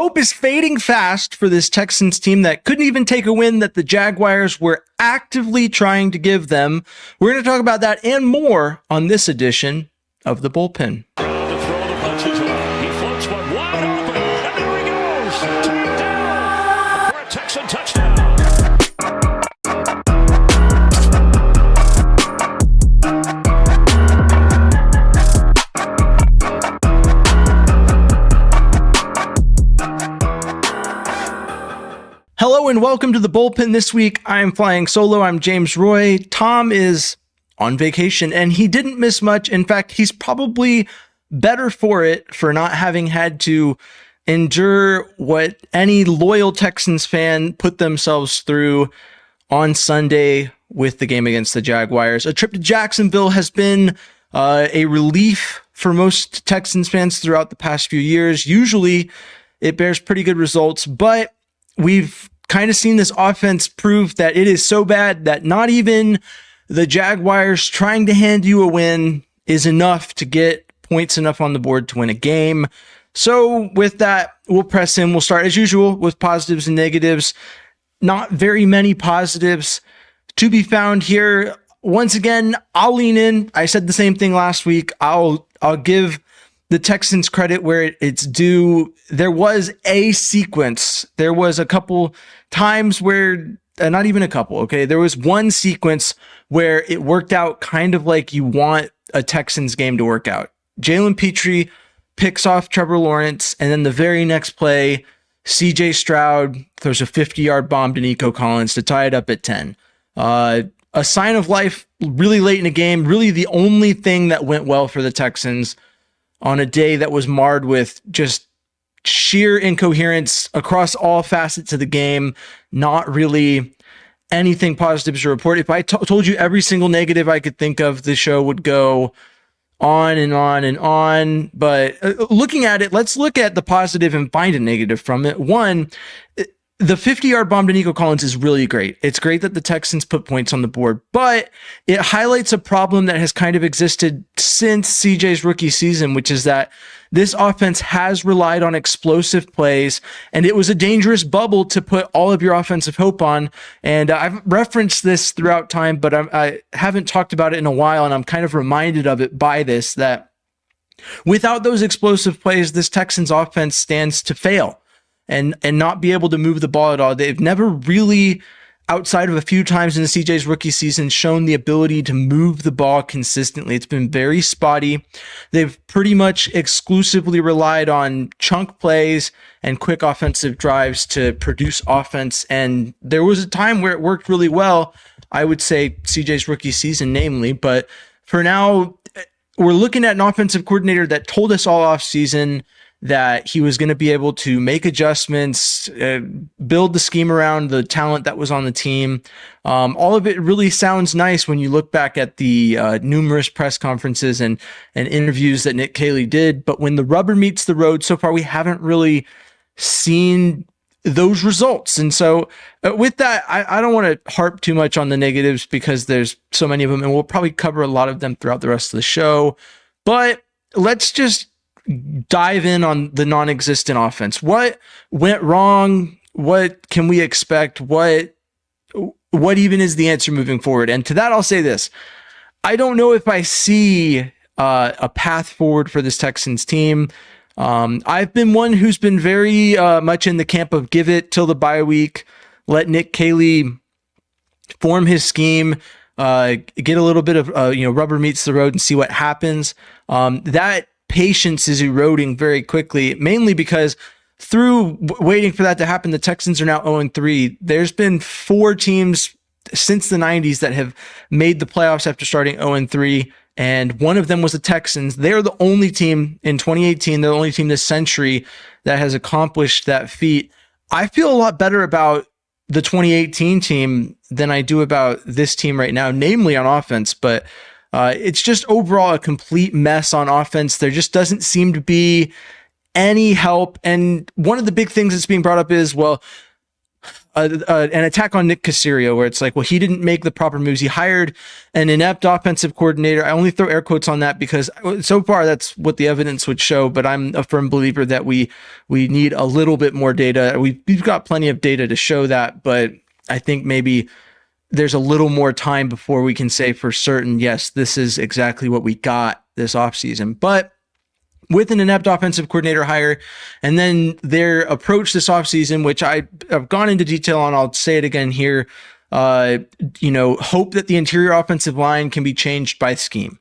hope is fading fast for this Texans team that couldn't even take a win that the Jaguars were actively trying to give them. We're going to talk about that and more on this edition of The Bullpen. He floats one wide open, and there he goes. Tagged down for a Texan touchdown. Hello and welcome to The Bullpen. This week, I am flying solo. I'm James Roy. Tom is on vacation, and he didn't miss much. In fact, he's probably better for it for not having had to endure what any loyal Texans fan put themselves through on Sunday with the game against the Jaguars. A trip to Jacksonville has been a relief for most Texans fans throughout the past few years. Usually, it bears pretty good results, but we've kind of seen this offense prove that it is so bad that not even the Jaguars trying to hand you a win is enough to get points enough on the board to win a game. So with that, we'll press in. We'll start as usual with positives and negatives. Not very many positives to be found here. Once again, I'll lean in. I said the same thing last week. I'll give the Texans credit where it's due. There was a sequence. There was a couple times where, not even a couple, okay? There was one sequence where it worked out kind of like you want a Texans game to work out. Jalen Petrie picks off Trevor Lawrence, and then the very next play, CJ Stroud throws a 50-yard bomb to Nico Collins to tie it up at 10. A sign of life really late in the game, really the only thing that went well for the Texans on a day that was marred with just sheer incoherence across all facets of the game. Not really anything positive to report. If I told you every single negative I could think of, the show would go on and on and on. But looking at it, let's look at the positive and find a negative from it. One, the 50-yard bomb to Nico Collins is really great. It's great that the Texans put points on the board, but it highlights a problem that has kind of existed since CJ's rookie season, which is that this offense has relied on explosive plays, and it was a dangerous bubble to put all of your offensive hope on. And I've referenced this throughout time, but I haven't talked about it in a while, and I'm kind of reminded of it by this, that without those explosive plays, this Texans offense stands to fail and not be able to move the ball at all. They've never really, outside of a few times in the CJ's rookie season, shown the ability to move the ball consistently. It's been very spotty. They've pretty much exclusively relied on chunk plays and quick offensive drives to produce offense. And there was a time where it worked really well. I would say CJ's rookie season, namely, but for now, we're looking at an offensive coordinator that told us all off season that he was going to be able to make adjustments, build the scheme around the talent that was on the team. All of it really sounds nice when you look back at the numerous press conferences and interviews that Nick Caley did. But when the rubber meets the road, so far we haven't really seen those results. And so with that, I don't want to harp too much on the negatives because there's so many of them, and we'll probably cover a lot of them throughout the rest of the show. But let's just dive in on the non-existent offense. What went wrong? What can we expect? What even is the answer moving forward? And to that, I'll say this. I don't know if I see a path forward for this Texans team. I've been one who's been very much in the camp of give it till the bye week, let Nick Caley form his scheme, get a little bit of rubber meets the road and see what happens. That patience is eroding very quickly, mainly because through waiting for that to happen, the Texans are now 0-3. There's been 4 teams since the 90s that have made the playoffs after starting 0-3, and one of them was the Texans. They're the only team in 2018, they're the only team this century that has accomplished that feat. I feel a lot better about the 2018 team than I do about this team right now, namely on offense, but it's just overall a complete mess on offense. There just doesn't seem to be any help. And one of the big things that's being brought up is, well, an attack on Nick Caserio, where it's like, well, he didn't make the proper moves. He hired an inept offensive coordinator. I only throw air quotes on that because so far that's what the evidence would show. But I'm a firm believer that we need a little bit more data. We've got plenty of data to show that, but I think maybe there's a little more time before we can say for certain, yes, this is exactly what we got this offseason. But with an inept offensive coordinator hire, and then their approach this offseason, which I've gone into detail on, I'll say it again here, hope that the interior offensive line can be changed by scheme.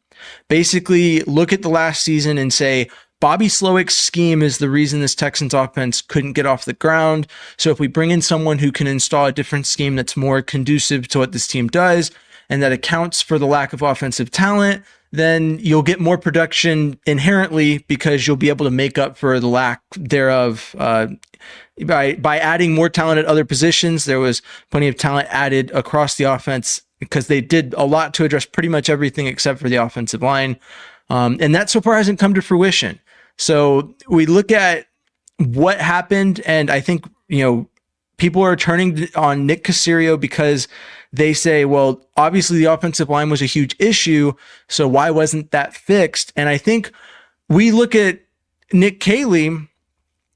Basically, look at the last season and say, Bobby Slowick's scheme is the reason this Texans offense couldn't get off the ground. So if we bring in someone who can install a different scheme that's more conducive to what this team does, and that accounts for the lack of offensive talent, then you'll get more production inherently because you'll be able to make up for the lack thereof by adding more talent at other positions. There was plenty of talent added across the offense because they did a lot to address pretty much everything except for the offensive line. And that so far hasn't come to fruition. So we look at what happened, and I think, people are turning on Nick Caserio because they say, well, obviously the offensive line was a huge issue, so why wasn't that fixed? And I think we look at Nick Caley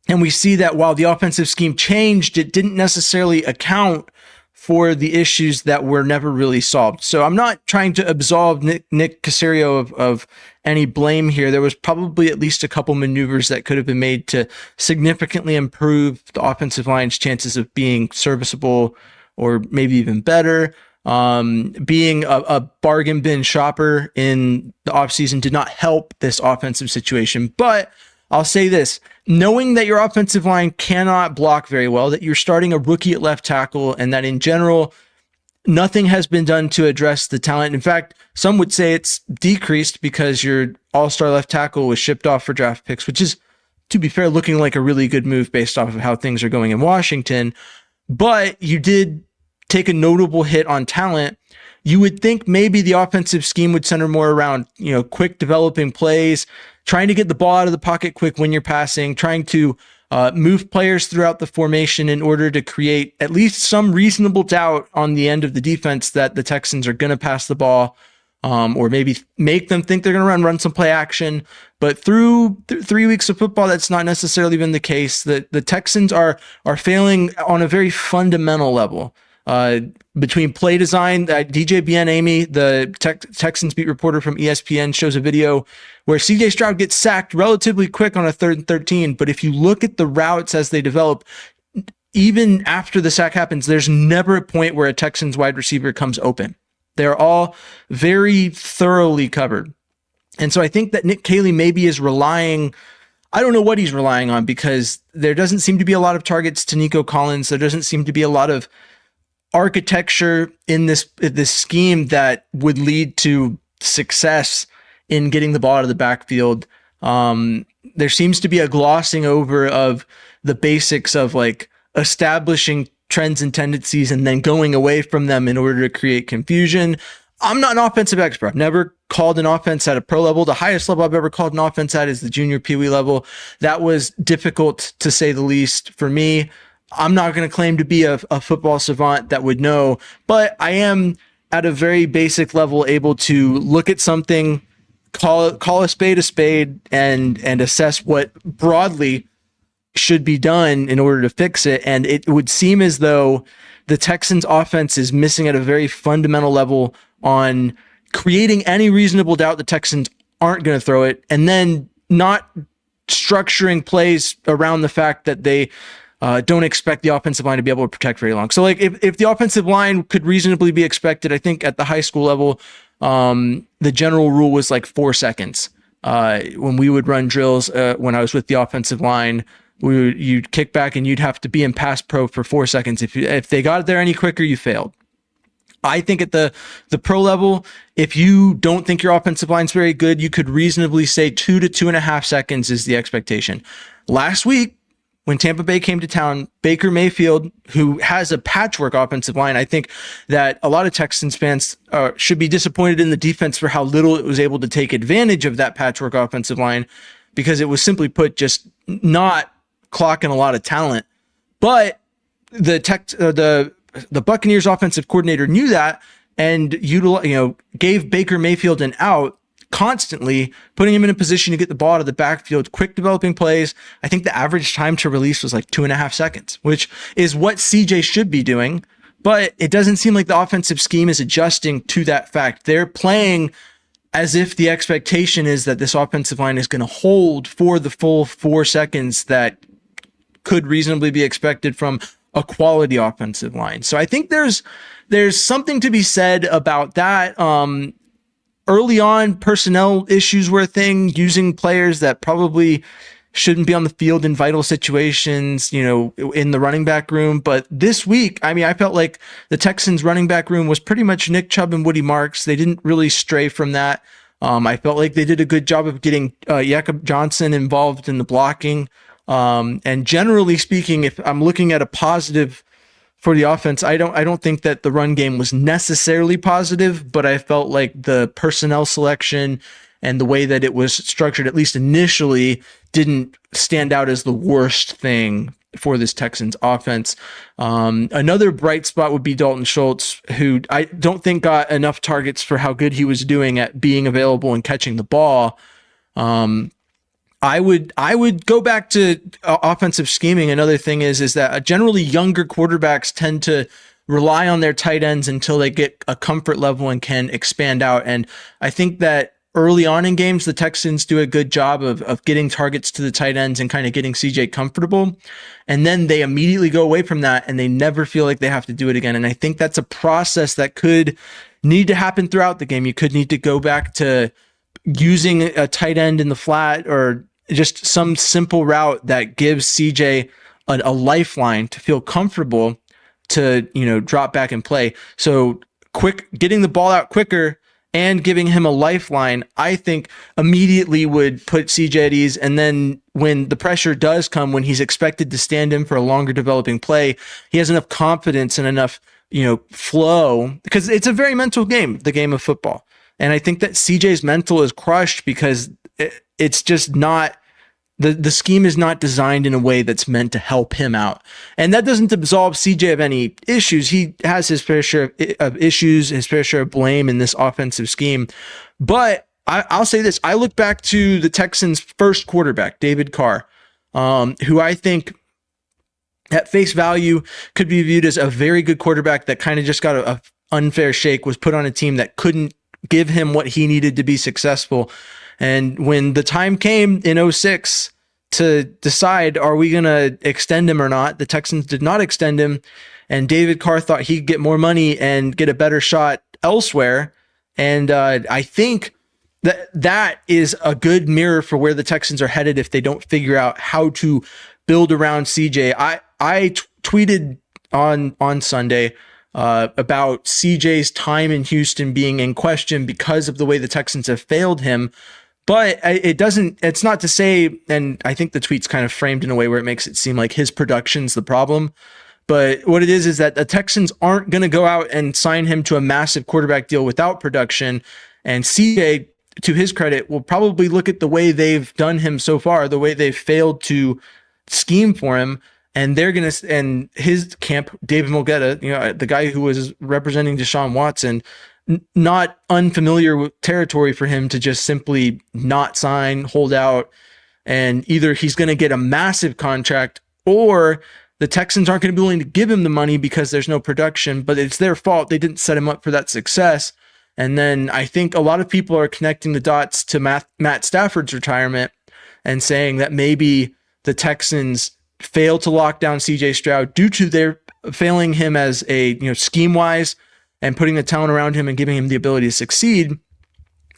and we see that while the offensive scheme changed, it didn't necessarily account for the issues that were never really solved. So I'm not trying to absolve Nick Caserio of any blame here. There was probably at least a couple maneuvers that could have been made to significantly improve the offensive line's chances of being serviceable or maybe even better. Being a bargain bin shopper in the offseason did not help this offensive situation. But I'll say this, knowing that your offensive line cannot block very well, that you're starting a rookie at left tackle, and that in general, nothing has been done to address the talent. In fact, some would say it's decreased because your all-star left tackle was shipped off for draft picks, which is, to be fair, looking like a really good move based off of how things are going in Washington. But you did take a notable hit on talent. You would think maybe the offensive scheme would center more around, quick developing plays, trying to get the ball out of the pocket quick when you're passing, trying to move players throughout the formation in order to create at least some reasonable doubt on the end of the defense that the Texans are going to pass the ball, or maybe make them think they're going to run some play action. But through 3 weeks of football, that's not necessarily been the case. The Texans are failing on a very fundamental level. Between play design, DJ Bienemy, the Texans beat reporter from ESPN, shows a video where CJ Stroud gets sacked relatively quick on a 3rd and 13. But if you look at the routes as they develop, even after the sack happens, there's never a point where a Texans wide receiver comes open. They're all very thoroughly covered. And so I think that Nick Caley maybe is relying, I don't know what he's relying on, because there doesn't seem to be a lot of targets to Nico Collins. There doesn't seem to be a lot of architecture in this scheme that would lead to success in getting the ball out of the backfield. There seems to be a glossing over of the basics of like establishing trends and tendencies and then going away from them in order to create confusion. I'm not an offensive expert. I've never called an offense at a pro level. The highest level I've ever called an offense at is the junior peewee level. That was difficult, to say the least, for me. I'm not going to claim to be a football savant that would know, but I am at a very basic level able to look at something, call a spade, and assess what broadly should be done in order to fix it. And it would seem as though the Texans offense is missing at a very fundamental level on creating any reasonable doubt the Texans aren't going to throw it, and then not structuring plays around the fact that they don't expect the offensive line to be able to protect very long. So like if the offensive line could reasonably be expected, I think at the high school level, the general rule was like 4 seconds. When we would run drills, when I was with the offensive line, you'd kick back and you'd have to be in pass pro for 4 seconds. If they got there any quicker, you failed. I think at the pro level, if you don't think your offensive line's very good, you could reasonably say 2 to 2.5 seconds is the expectation. Last week, when Tampa Bay came to town, Baker Mayfield, who has a patchwork offensive line, I think that a lot of Texans fans should be disappointed in the defense for how little it was able to take advantage of that patchwork offensive line, because it was simply put just not clocking a lot of talent. But the Buccaneers offensive coordinator knew that and gave Baker Mayfield an out constantly, putting him in a position to get the ball out of the backfield, quick developing plays. I think the average time to release was like 2.5 seconds, which is what CJ should be doing. But it doesn't seem like the offensive scheme is adjusting to that fact. They're playing as if the expectation is that this offensive line is going to hold for the full 4 seconds that could reasonably be expected from a quality offensive line. So I think there's something to be said about that. Early on, personnel issues were a thing, using players that probably shouldn't be on the field in vital situations, in the running back room. But this week, I felt like the Texans running back room was pretty much Nick Chubb and Woody Marks. They didn't really stray from that. I felt like they did a good job of getting Jakob Johnson involved in the blocking. And generally speaking, if I'm looking at a positive for the offense, I don't think that the run game was necessarily positive, but I felt like the personnel selection and the way that it was structured, at least initially, didn't stand out as the worst thing for this Texans offense. Another bright spot would be Dalton Schultz, who I don't think got enough targets for how good he was doing at being available and catching the ball. I would go back to offensive scheming. Another thing is that generally younger quarterbacks tend to rely on their tight ends until they get a comfort level and can expand out. And I think that early on in games, the Texans do a good job of getting targets to the tight ends and kind of getting CJ comfortable. And then they immediately go away from that and they never feel like they have to do it again. And I think that's a process that could need to happen throughout the game. You could need to go back to using a tight end in the flat or just some simple route that gives CJ a lifeline to feel comfortable to, drop back and play. So getting the ball out quicker and giving him a lifeline, I think immediately would put CJ at ease. And then when the pressure does come, when he's expected to stand in for a longer developing play, he has enough confidence and enough, flow, because it's a very mental game, the game of football. And I think that CJ's mental is crushed because it's just not, the scheme is not designed in a way that's meant to help him out. And that doesn't absolve CJ of any issues. He has his fair share of issues, his fair share of blame in this offensive scheme. But I'll say this, I look back to the Texans' first quarterback, David Carr, who I think at face value could be viewed as a very good quarterback that kind of just got a unfair shake, was put on a team that couldn't give him what he needed to be successful. And when the time came in 2006 to decide, are we going to extend him or not? The Texans did not extend him. And David Carr thought he'd get more money and get a better shot elsewhere. And I think that is a good mirror for where the Texans are headed if they don't figure out how to build around CJ. I tweeted on Sunday about CJ's time in Houston being in question because of the way the Texans have failed him. But it's not to say, and I think the tweet's kind of framed in a way where it makes it seem like his production's the problem. But what it is that the Texans aren't going to go out and sign him to a massive quarterback deal without production. And CJ, to his credit, will probably look at the way they've done him so far, the way they've failed to scheme for him. And they're going to, and his camp, David Mulgeta, the guy who was representing Deshaun Watson, not unfamiliar with territory for him to just simply not sign, hold out, and either he's going to get a massive contract or the Texans aren't going to be willing to give him the money because there's no production, but it's their fault. They didn't set him up for that success. And then I think a lot of people are connecting the dots to Matt Stafford's retirement and saying that maybe the Texans failed to lock down CJ Stroud due to their failing him as a, scheme wise, and putting the talent around him and giving him the ability to succeed.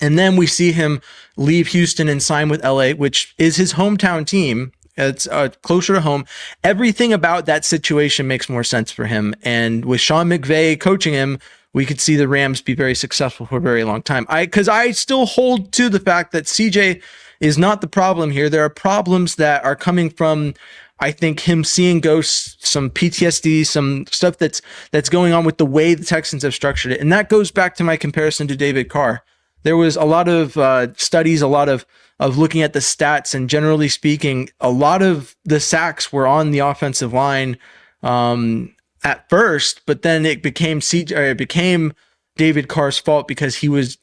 And then we see him leave Houston and sign with LA, which is his hometown team. It's closer to home. Everything about that situation makes more sense for him. And with Sean McVay coaching him, we could see the Rams be very successful for a very long time. Because I still hold to the fact that CJ is not the problem here. There are problems that are coming from, I think, him seeing ghosts, some PTSD, some stuff that's going on with the way the Texans have structured it. And that goes back to my comparison to David Carr. There was a lot of studies, a lot of looking at the stats, and generally speaking, a lot of the sacks were on the offensive line at first, but then it became David Carr's fault because he was,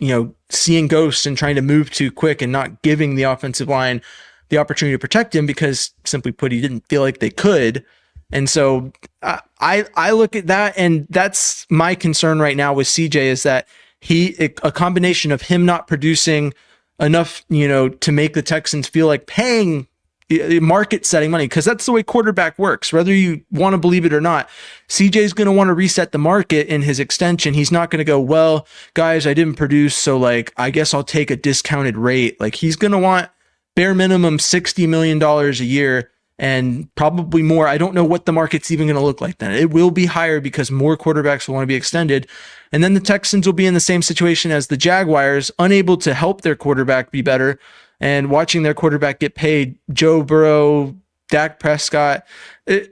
seeing ghosts and trying to move too quick and not giving the offensive line the opportunity to protect him because, simply put, he didn't feel like they could. And so I look at that, and that's my concern right now with CJ, is that a combination of him not producing enough, to make the Texans feel like paying market setting money, because that's the way quarterback works, whether you want to believe it or not. CJ's going to want to reset the market in his extension. He's not going to go, well, guys, I didn't produce, so I guess I'll take a discounted rate. He's going to want bare minimum $60 million a year, and probably more. I don't know what the market's even going to look like then. It will be higher because more quarterbacks will want to be extended. And then the Texans will be in the same situation as the Jaguars, unable to help their quarterback be better and watching their quarterback get paid. Joe Burrow, Dak Prescott,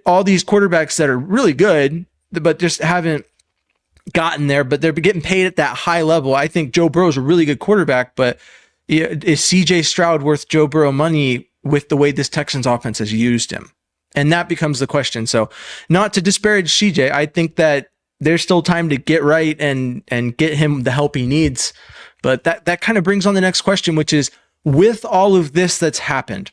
all these quarterbacks that are really good, but just haven't gotten there, but they're getting paid at that high level. I think Joe Burrow is a really good quarterback, but is CJ Stroud worth Joe Burrow money with the way this Texans offense has used him? And that becomes the question. So not to disparage CJ, I think that there's still time to get right and get him the help he needs. But that kind of brings on the next question, which is, with all of this that's happened,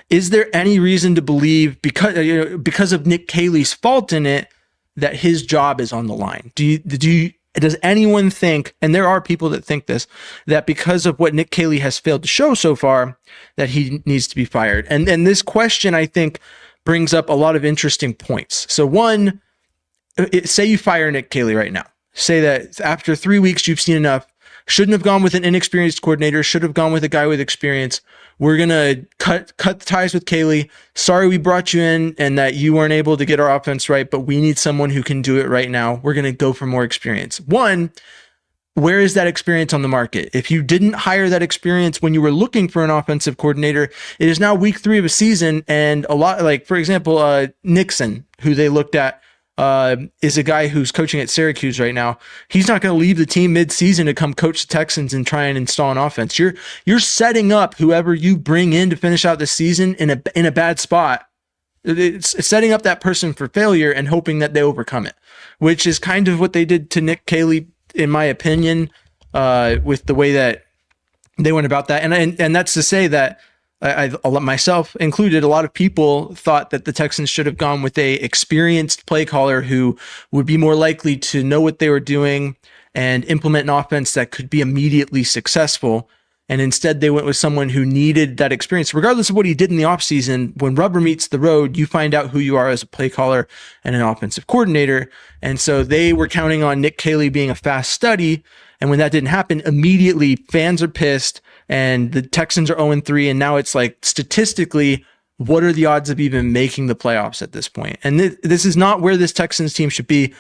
is there any reason to believe, because of Nick Caley's fault in it, that his job is on the line? Does anyone think, and there are people that think this, that because of what Nick Caley has failed to show so far, that he needs to be fired? And this question, I think, brings up a lot of interesting points. So one, say you fire Nick Caley right now. Say that after 3 weeks, you've seen enough. Shouldn't have gone with an inexperienced coordinator. Should have gone with a guy with experience. We're going to cut the ties with Caley. Sorry we brought you in and that you weren't able to get our offense right, but we need someone who can do it right now. We're going to go for more experience. One, where is that experience on the market? If you didn't hire that experience when you were looking for an offensive coordinator, it is now week 3 of a season, and a lot, for example, Nixon, who they looked at, is a guy who's coaching at Syracuse right now. He's not going to leave the team mid-season to come coach the Texans and try and install an offense. You're setting up whoever you bring in to finish out the season in a bad spot. It's setting up that person for failure and hoping that they overcome it, which is kind of what they did to Nick Caley, in my opinion, with the way that they went about that. And that's to say that I myself included, a lot of people thought that the Texans should have gone with a experienced play caller who would be more likely to know what they were doing and implement an offense that could be immediately successful. And instead they went with someone who needed that experience. Regardless of what he did in the offseason, when rubber meets the road, you find out who you are as a play caller and an offensive coordinator. And so they were counting on Nick Caley being a fast study. And when that didn't happen, immediately fans are pissed. And the Texans are 0-3, and now it's statistically, what are the odds of even making the playoffs at this point? And this is not where this Texans team should be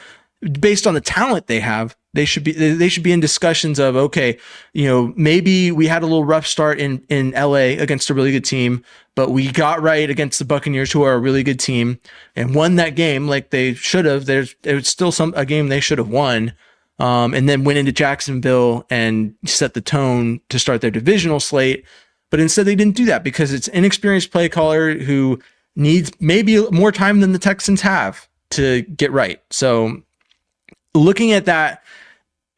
based on the talent they have. They should be in discussions of, okay, maybe we had a little rough start in LA against a really good team, but we got right against the Buccaneers, who are a really good team, and won that game like they should have. There's still a game they should have won. And then went into Jacksonville and set the tone to start their divisional slate. But instead they didn't do that because it's inexperienced play caller who needs maybe more time than the Texans have to get right. So looking at that,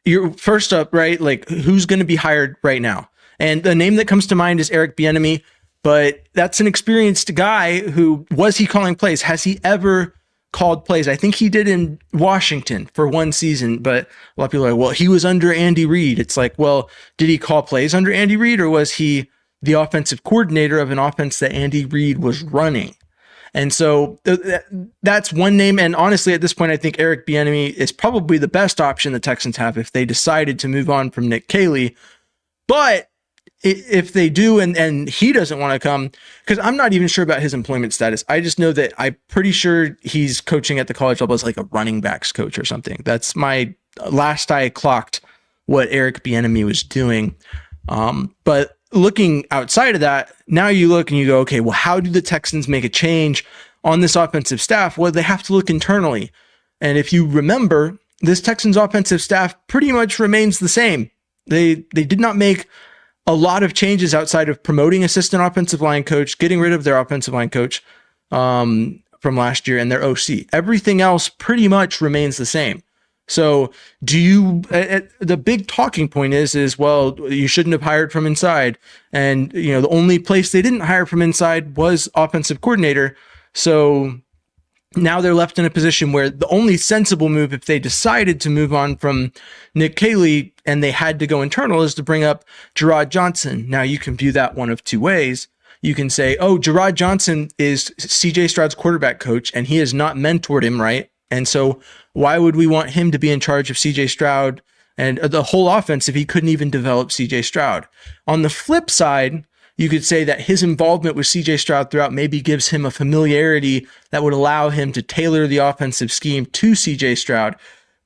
you're first up, right? Who's going to be hired right now? And the name that comes to mind is Eric Bieniemy, but that's an experienced guy who, was he calling plays? Has he ever called plays? I think he did in Washington for one season, but a lot of people are like, well, he was under Andy Reid. It's well, did he call plays under Andy Reid, or was he the offensive coordinator of an offense that Andy Reid was running? And so that's one name. And honestly, at this point, I think Eric Bieniemy is probably the best option the Texans have if they decided to move on from Nick Caley. But if they do, and he doesn't want to come, because I'm not even sure about his employment status. I just know that I'm pretty sure he's coaching at the college level as a running backs coach or something. That's my last I clocked what Eric Bieniemy was doing. But looking outside of that, now you look and you go, okay, well, how do the Texans make a change on this offensive staff? Well, they have to look internally. And if you remember, this Texans offensive staff pretty much remains the same. They did not make a lot of changes outside of promoting assistant offensive line coach, getting rid of their offensive line coach, from last year and their OC. Everything else pretty much remains the same. So do you, the big talking point is, well, you shouldn't have hired from inside. And, the only place they didn't hire from inside was offensive coordinator. So now they're left in a position where the only sensible move, if they decided to move on from Nick Caley and they had to go internal, is to bring up Gerard Johnson. Now you can view that one of two ways. You can say, oh, Gerard Johnson is CJ Stroud's quarterback coach and he has not mentored him right. And so why would we want him to be in charge of CJ Stroud and the whole offense if he couldn't even develop CJ Stroud? On the flip side, you could say that his involvement with CJ Stroud throughout maybe gives him a familiarity that would allow him to tailor the offensive scheme to CJ Stroud.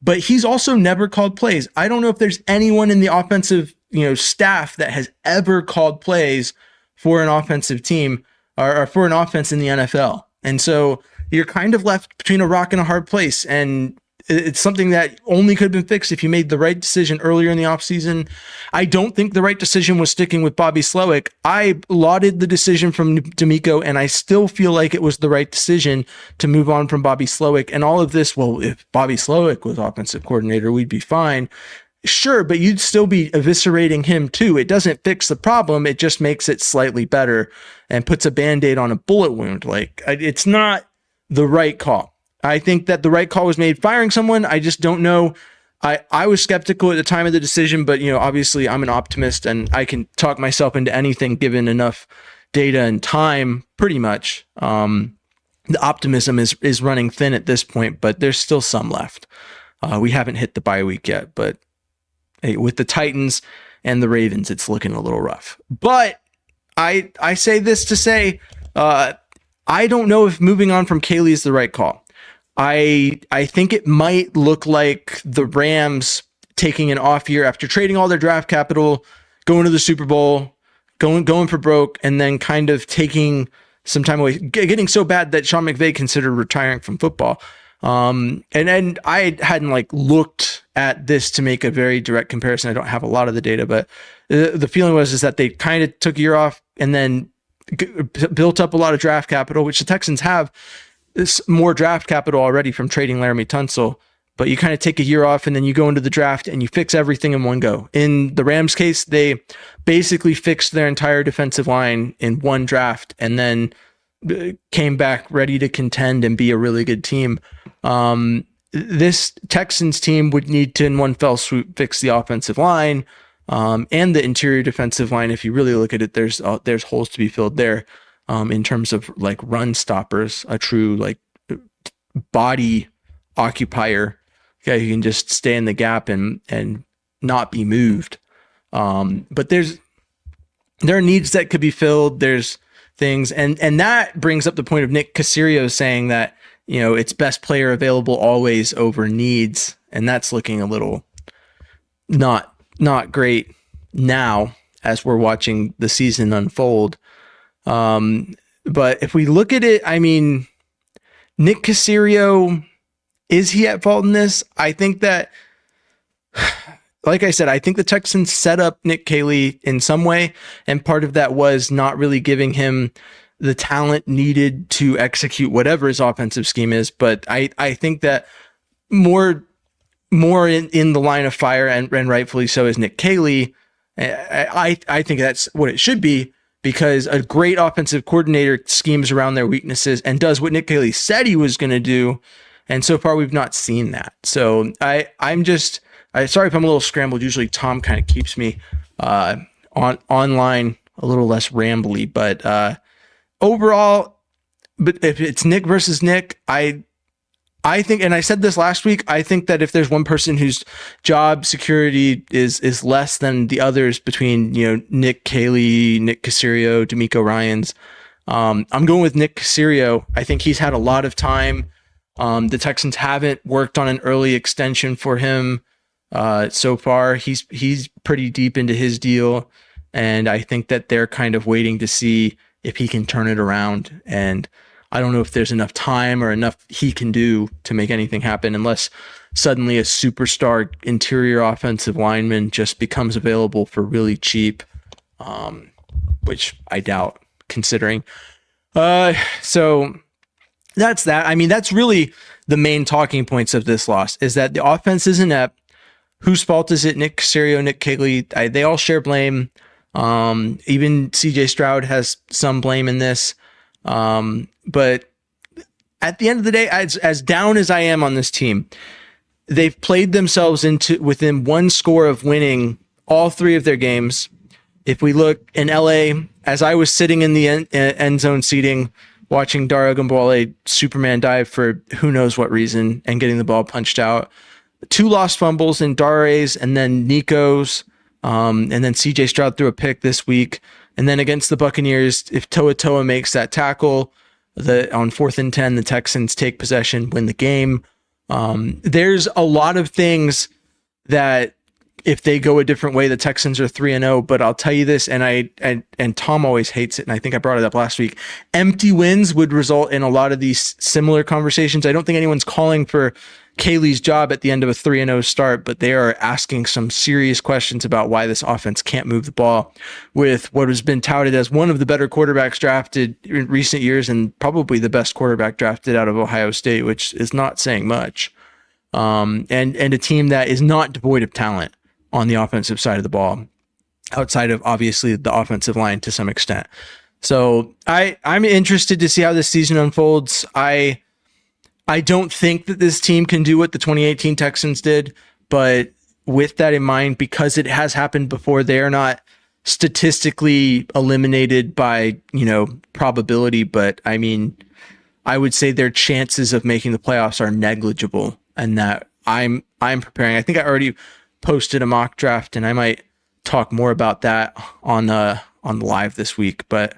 But he's also never called plays. I don't know if there's anyone in the offensive, staff that has ever called plays for an offensive team or for an offense in the NFL. And so you're kind of left between a rock and a hard place. And it's something that only could have been fixed if you made the right decision earlier in the offseason. I don't think the right decision was sticking with Bobby Slowick. I lauded the decision from D'Amico, and I still feel like it was the right decision to move on from Bobby Slowick. And all of this, well, if Bobby Slowick was offensive coordinator, we'd be fine. Sure, but you'd still be eviscerating him too. It doesn't fix the problem. It just makes it slightly better and puts a Band-Aid on a bullet wound. Like, it's not the right call. I think that the right call was made firing someone. I just don't know. I was skeptical at the time of the decision, but obviously I'm an optimist and I can talk myself into anything given enough data and time, pretty much. The optimism is running thin at this point, but there's still some left. We haven't hit the bye week yet, but hey, with the Titans and the Ravens, it's looking a little rough. But I say this to say, I don't know if moving on from Caley is the right call. I think it might look like the Rams taking an off year after trading all their draft capital, going to the Super Bowl, going for broke, and then kind of taking some time away, getting so bad that Sean McVay considered retiring from football. And I hadn't looked at this to make a very direct comparison. I don't have a lot of the data, but the feeling is that they kind of took a year off and then built up a lot of draft capital, which the Texans have. This more draft capital already from trading Laramie Tunsil, but you kind of take a year off and then you go into the draft and you fix everything in one go. In the Rams case, they basically fixed their entire defensive line in one draft and then came back ready to contend and be a really good team. This Texans team would need to, in one fell swoop, fix the offensive line and the interior defensive line. If you really look at it, there's holes to be filled there. In terms of run stoppers, a true body occupier, guy who can just stay in the gap and not be moved. But there are needs that could be filled. There's things, and that brings up the point of Nick Caserio saying that it's best player available always over needs, and that's looking a little not great now as we're watching the season unfold. But if we look at it, I mean, Nick Caserio, is he at fault in this? I think that, like I said, I think the Texans set up Nick Caley in some way, and part of that was not really giving him the talent needed to execute whatever his offensive scheme is. But I think that more in the line of fire, and rightfully so, is Nick Caley. I think that's what it should be, because a great offensive coordinator schemes around their weaknesses and does what Nick Caley said he was going to do. And so far, we've not seen that. So I'm sorry if I'm a little scrambled. Usually Tom kind of keeps me online a little less rambly, but overall, but if it's Nick versus Nick, I think, and I said this last week, I think that if there's one person whose job security is less than the others between, Nick Caley, Nick Caserio, D'Amico Ryans, I'm going with Nick Caserio. I think he's had a lot of time. The Texans haven't worked on an early extension for him so far. He's pretty deep into his deal, and I think that they're kind of waiting to see if he can turn it around. And I don't know if there's enough time or enough he can do to make anything happen, unless suddenly a superstar interior offensive lineman just becomes available for really cheap, which I doubt, considering. So that's that. I mean, that's really the main talking points of this loss, is that the offense is inept. Whose fault is it? Nick Caserio, Nick Cagley, they all share blame. Even CJ Stroud has some blame in this. But at the end of the day, as down as I am on this team, they've played themselves into within one score of winning all three of their games. If we look in LA, as I was sitting in the end zone seating, watching Dara Ogunbowale Superman dive for who knows what reason and getting the ball punched out, 2 lost fumbles in Dare's and then Nico's, and then CJ Stroud threw a pick this week. And then against the Buccaneers, if Toa makes that tackle on 4th and 10, the Texans take possession, win the game. There's a lot of things that if they go a different way, the Texans are 3-0, but I'll tell you this, and Tom always hates it, and I think I brought it up last week. Empty wins would result in a lot of these similar conversations. I don't think anyone's calling for Kaylee's job at the end of a 3-0 start, but they are asking some serious questions about why this offense can't move the ball with what has been touted as one of the better quarterbacks drafted in recent years and probably the best quarterback drafted out of Ohio State, which is not saying much. And a team that is not devoid of talent on the offensive side of the ball, outside of obviously the offensive line to some extent. So I'm interested to see how this season unfolds. I don't think that this team can do what the 2018 Texans did, but with that in mind, because it has happened before, they are not statistically eliminated by, probability, but I mean, I would say their chances of making the playoffs are negligible, and that I'm preparing. I think I already posted a mock draft, and I might talk more about that on the live this week, but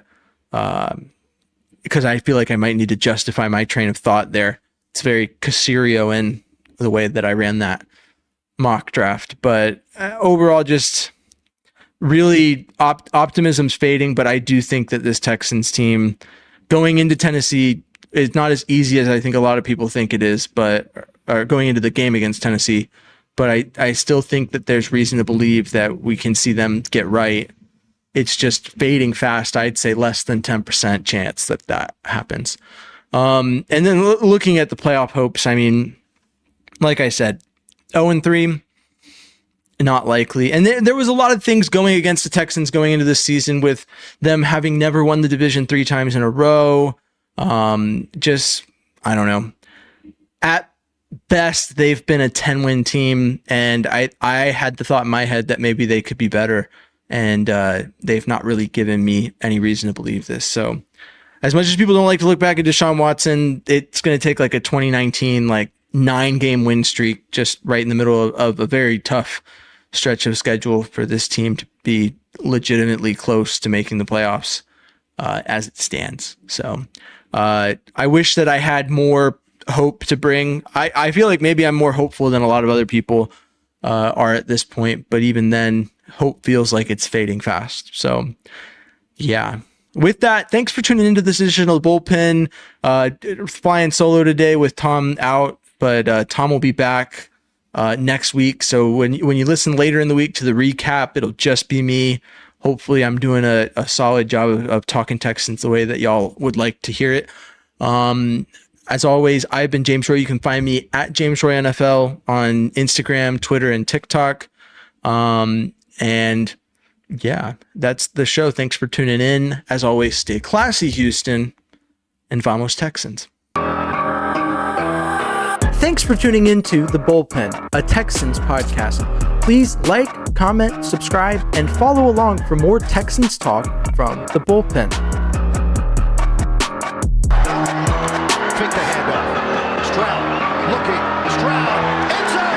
because I feel like I might need to justify my train of thought there. It's very Caserio in the way that I ran that mock draft, but overall, just really optimism's fading. But I do think that this Texans team going into Tennessee is not as easy as I think a lot of people think it is, but going into the game against Tennessee. But I still think that there's reason to believe that we can see them get right. It's just fading fast. I'd say less than 10% chance that happens. And then looking at the playoff hopes, I mean, like I said, 0-3, not likely. And there was a lot of things going against the Texans going into this season, with them having never won the division 3 times in a row. I don't know. At best, they've been a 10-win team, and I had the thought in my head that maybe they could be better, and they've not really given me any reason to believe this. So as much as people don't like to look back at Deshaun Watson, it's going to take like a 2019 9-game win streak just right in the middle of a very tough stretch of schedule for this team to be legitimately close to making the playoffs as it stands. So I wish that I had more hope to bring. I feel like maybe I'm more hopeful than a lot of other people are at this point, but even then, hope feels like it's fading fast. So yeah. With that, thanks for tuning into this edition of the Bullpen. Flying solo today with Tom out, but Tom will be back next week. So when you listen later in the week to the recap, it'll just be me. Hopefully I'm doing a solid job of talking Texans the way that y'all would like to hear it. As always, I've been James Roy. You can find me at James Roy NFL on Instagram, Twitter, and TikTok. And yeah, that's the show. Thanks for tuning in. As always, stay classy, Houston, and vamos Texans. Thanks for tuning into The Bullpen, a Texans podcast. Please like, comment, subscribe, and follow along for more Texans talk from The Bullpen. Take the handoff. Stroud looking. Stroud. End zone.